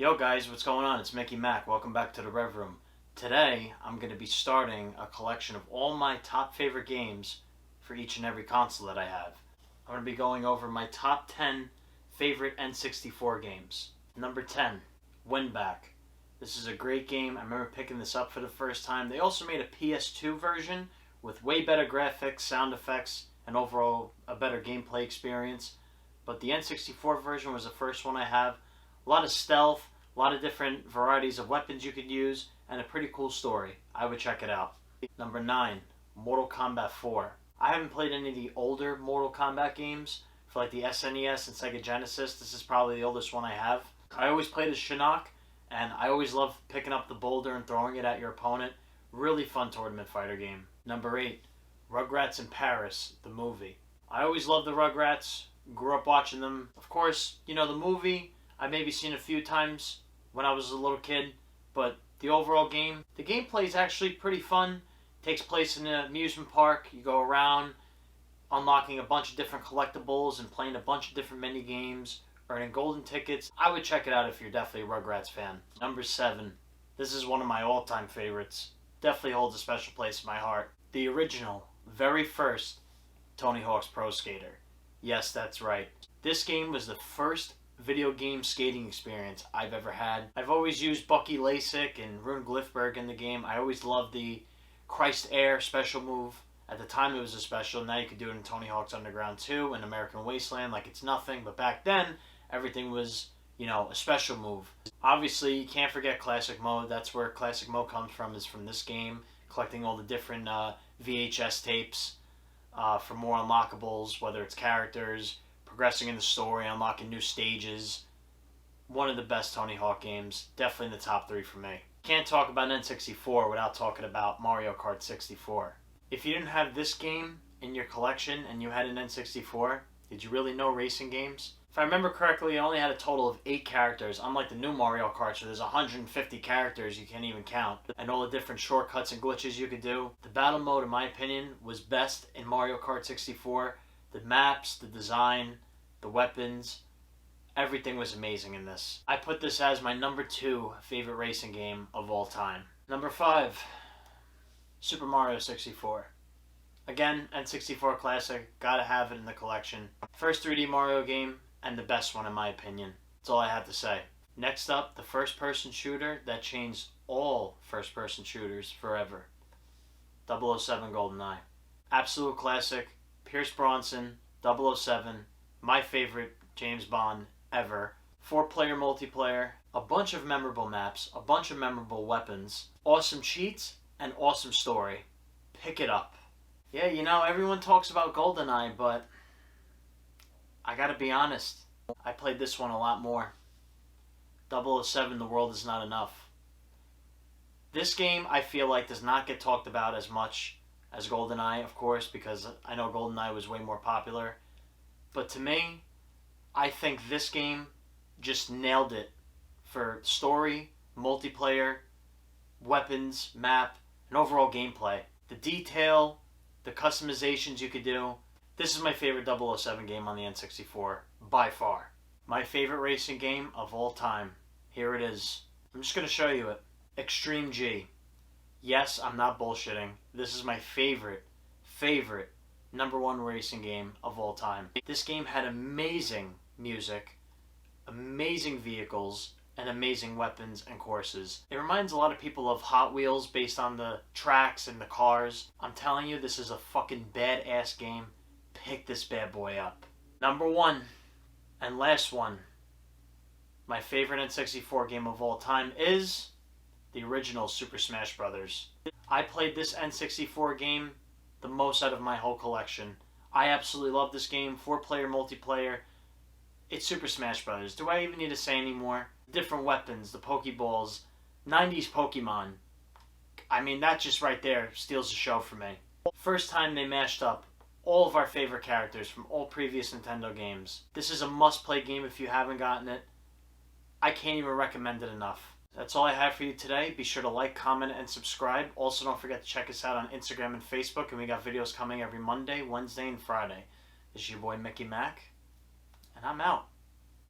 Yo guys, what's going on? It's Mickey Mac. Welcome back to the Rev Room. Today, I'm going to be starting a collection of all my top favorite games for each and every console that I have. I'm going to be going over my top 10 favorite N64 games. Number 10, Winback. This is a great game. I remember picking this up for the first time. They also made a PS2 version with way better graphics, sound effects, and overall a better gameplay experience. But the N64 version was the first one I have. A lot of stealth, a lot of different varieties of weapons you could use, and a pretty cool story. I would check it out. Number 9, Mortal Kombat 4. I haven't played any of the older Mortal Kombat games. For like the SNES and Sega Genesis, this is probably the oldest one I have. I always played as Shinnok, and I always loved picking up the boulder and throwing it at your opponent. Really fun tournament fighter game. Number 8, Rugrats in Paris, the movie. I always loved the Rugrats, grew up watching them. Of course, you know, the movie I've maybe seen a few times when I was a little kid, but the overall game, the gameplay is actually pretty fun. It takes place in an amusement park. You go around unlocking a bunch of different collectibles and playing a bunch of different mini games, earning golden tickets. I would check it out if you're definitely a Rugrats fan. Number 7, this is one of my all-time favorites. Definitely holds a special place in my heart. The original, very first Tony Hawk's Pro Skater. Yes, that's right. This game was the first video game skating experience I've ever had. I've always used Bucky Lasik and Rune Glifberg in the game. I always loved the Christ Air special move. At the time it was a special. Now you could do it in Tony Hawk's Underground 2 and American Wasteland like it's nothing. But back then, everything was, you know, a special move. Obviously, you can't forget Classic Mode. That's where Classic Mode comes from, is from this game. Collecting all the different VHS tapes for more unlockables, whether it's characters, progressing in the story, unlocking new stages. One of the best Tony Hawk games. Definitely in the top 3 for me. Can't talk about N64 without talking about Mario Kart 64. If you didn't have this game in your collection and you had an N64, did you really know racing games? If I remember correctly, it only had a total of 8 characters, unlike the new Mario Kart, where there's 150 characters you can't even count, and all the different shortcuts and glitches you could do. The battle mode, in my opinion, was best in Mario Kart 64. The maps, the design, the weapons, everything was amazing in this. I put this as my number 2 favorite racing game of all time. Number 5, Super Mario 64. Again, N64 classic, gotta have it in the collection. First 3D Mario game, and the best one in my opinion. That's all I have to say. Next up, the first-person shooter that changed all first-person shooters forever. 007 GoldenEye. Absolute classic. Pierce Bronson, 007, my favorite James Bond ever. 4-player multiplayer, a bunch of memorable maps, a bunch of memorable weapons, awesome cheats, and awesome story. Pick it up. Yeah, you know, everyone talks about GoldenEye, but I gotta be honest, I played this one a lot more. 007, The World Is Not Enough. This game, I feel like, does not get talked about as much as GoldenEye, of course, because I know GoldenEye was way more popular. But to me, I think this game just nailed it for story, multiplayer, weapons, map, and overall gameplay. The detail, the customizations you could do. This is my favorite 007 game on the N64, by far. My favorite racing game of all time. Here it is. I'm just going to show you it. Extreme G. Yes, I'm not bullshitting. This is my favorite number 1 racing game of all time. This game had amazing music, amazing vehicles, and amazing weapons and courses. It reminds a lot of people of Hot Wheels based on the tracks and the cars. I'm telling you, this is a fucking badass game. Pick this bad boy up. Number 1, and last one, my favorite N64 game of all time is the original Super Smash Bros. I played this N64 game the most out of my whole collection. I absolutely love this game. 4-player multiplayer. It's Super Smash Bros. Do I even need to say anymore? Different weapons, the Pokeballs, 90s Pokemon. I mean, that just right there steals the show for me. First time they mashed up all of our favorite characters from all previous Nintendo games. This is a must-play game if you haven't gotten it. I can't even recommend it enough. That's all I have for you today. Be sure to like, comment, and subscribe. Also, don't forget to check us out on Instagram and Facebook, and we got videos coming every Monday, Wednesday, and Friday. This is your boy Mickey Mac, and I'm out.